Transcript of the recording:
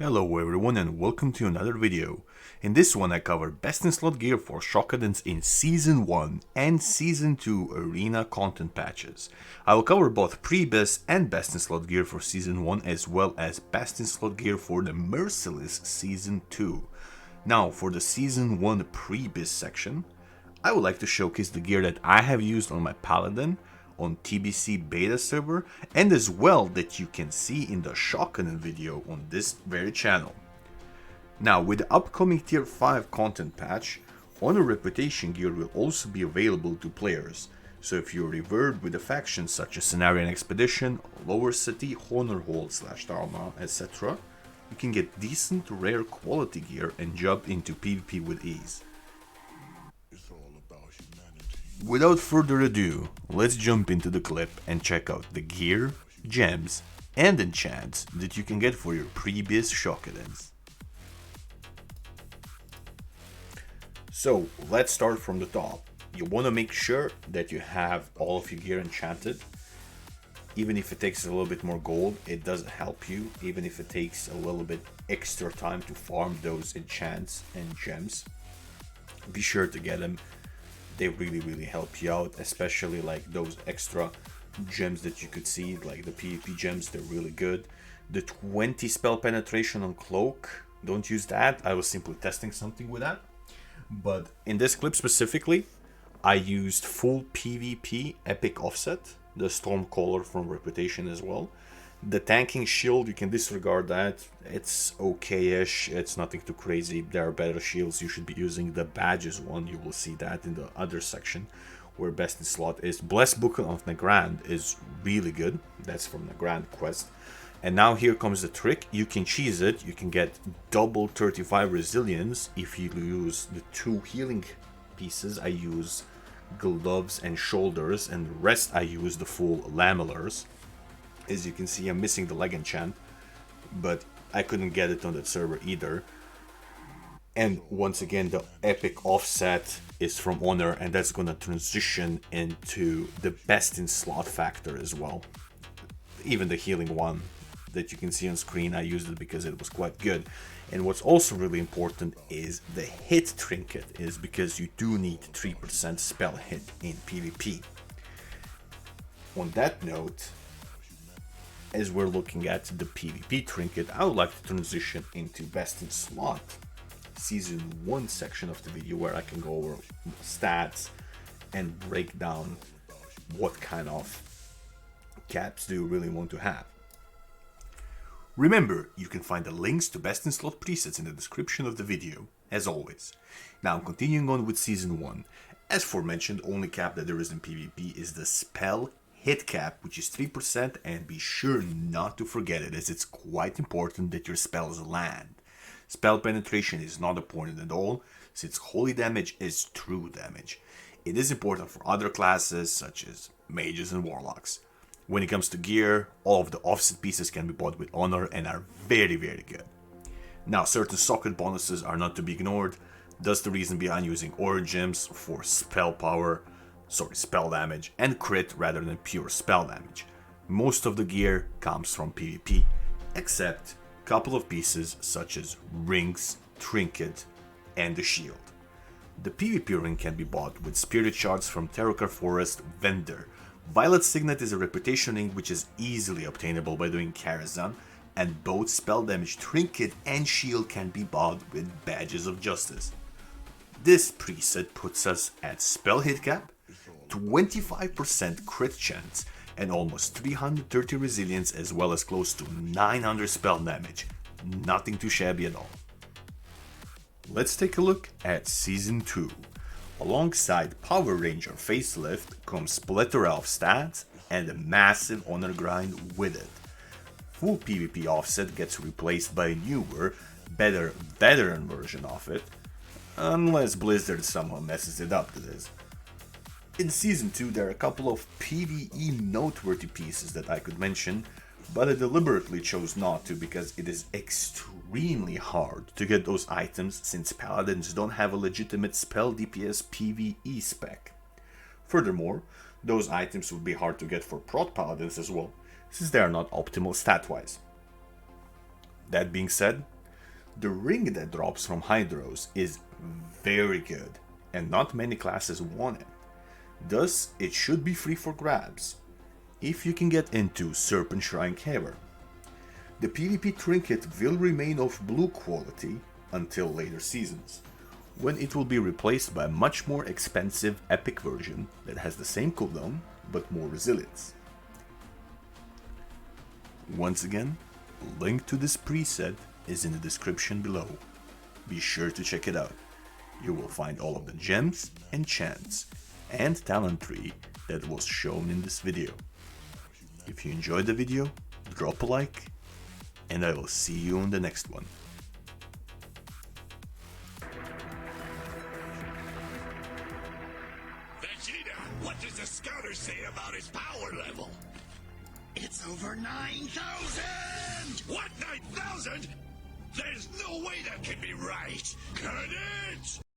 Hello everyone and welcome to another video. In this one I cover best in slot gear for Shockadens in Season 1 and Season 2 arena content patches. I will cover both pre-best and best in slot gear for Season 1 as well as best in slot gear for the Merciless Season 2. Now for the Season 1 pre-best section, I would like to showcase the gear that I have used on my Paladin on TBC beta server, and as well that you can see in the Shockaden video on this very channel. Now with the upcoming tier 5 content patch, Honor Reputation gear will also be available to players, so if you're revered with a faction such as Cenarian Expedition, Lower City, Honor Hold / Dharma, etc., you can get decent rare quality gear and jump into PvP with ease. Without further ado, let's jump into the clip and check out the gear, gems, and enchants that you can get for your previous Shockadens. So let's start from the top. You want to make sure that you have all of your gear enchanted. Even if it takes a little bit more gold, it does help you. Even if it takes a little bit extra time to farm those enchants and gems, be sure to get them. They really help you out, especially like those extra gems that you could see, like the PvP gems. They're really good. The 20 spell penetration on Cloak, don't use that. I was simply testing something with that. But in this clip specifically, I used full PvP epic offset, the Stormcaller from Reputation as well. The tanking shield, you can disregard that. It's okay-ish, it's nothing too crazy. There are better shields. You should be using the badges one. You will see that in the other section where best in slot is. Blessed Book of Nagrand is really good. That's from Nagrand quest. And now here comes the trick. You can cheese it. You can get double 35 resilience if you use the 2 healing pieces. I use gloves and shoulders, and the rest I use the full lamellars. As you can see, I'm missing the leg enchant, but I couldn't get it on that server either. And once again, the epic offset is from Honor, and that's gonna transition into the best in slot factor as well. Even the healing one that you can see on screen, I used it because it was quite good. And what's also really important is the hit trinket, is because you do need 3% spell hit in PvP. On that note, as we're looking at the PvP trinket, I would like to transition into best in slot Season 1 section of the video, where I can go over stats and break down what kind of caps do you really want to have. Remember, you can find the links to best in slot presets in the description of the video, as always. Now continuing on with Season 1. As aforementioned, only cap that there is in PvP is the spell hit cap, which is 3%, and be sure not to forget it, as it's quite important that your spells land. Spell penetration is not important at all, since holy damage is true damage. It is important for other classes such as mages and warlocks. When it comes to gear, all of the offset pieces can be bought with Honor and are very good. Now certain socket bonuses are not to be ignored. That's the reason behind using aura gems for spell damage and crit rather than pure spell damage. Most of the gear comes from PvP, except a couple of pieces such as rings, trinket, and the shield. The PvP ring can be bought with spirit shards from Terokkar Forest vendor. Violet Signet is a reputation ring which is easily obtainable by doing Karazhan, and both spell damage trinket and shield can be bought with Badges of Justice. This preset puts us at spell hit cap, 25% crit chance, and almost 330 resilience, as well as close to 900 spell damage. Nothing too shabby at all. Let's take a look at Season 2. Alongside Power Ranger Facelift comes plethora of stats and a massive honor grind with it. Full PvP offset gets replaced by a newer, better veteran version of it, unless Blizzard somehow messes it up to this. In Season 2 there are a couple of PvE noteworthy pieces that I could mention, but I deliberately chose not to because it is extremely hard to get those items since Paladins don't have a legitimate spell DPS PvE spec. Furthermore, those items would be hard to get for Prot Paladins as well, since they are not optimal stat-wise. That being said, The ring that drops from Hydros is very good, and not many classes want it. Thus, it should be free for grabs, if you can get into Serpent Shrine Cavern. The PvP trinket will remain of blue quality until later seasons, when it will be replaced by a much more expensive epic version that has the same cooldown but more resilience. Once again, link to this preset is in the description below. Be sure to check it out. You will find all of the gems, enchants, and talent tree that was shown in this video. If you enjoyed the video, drop a like, and I will see you on the next one. Vegeta, what does the scouter say about his power level? It's over 9,000! What, 9,000? There's no way that can be right! Can it?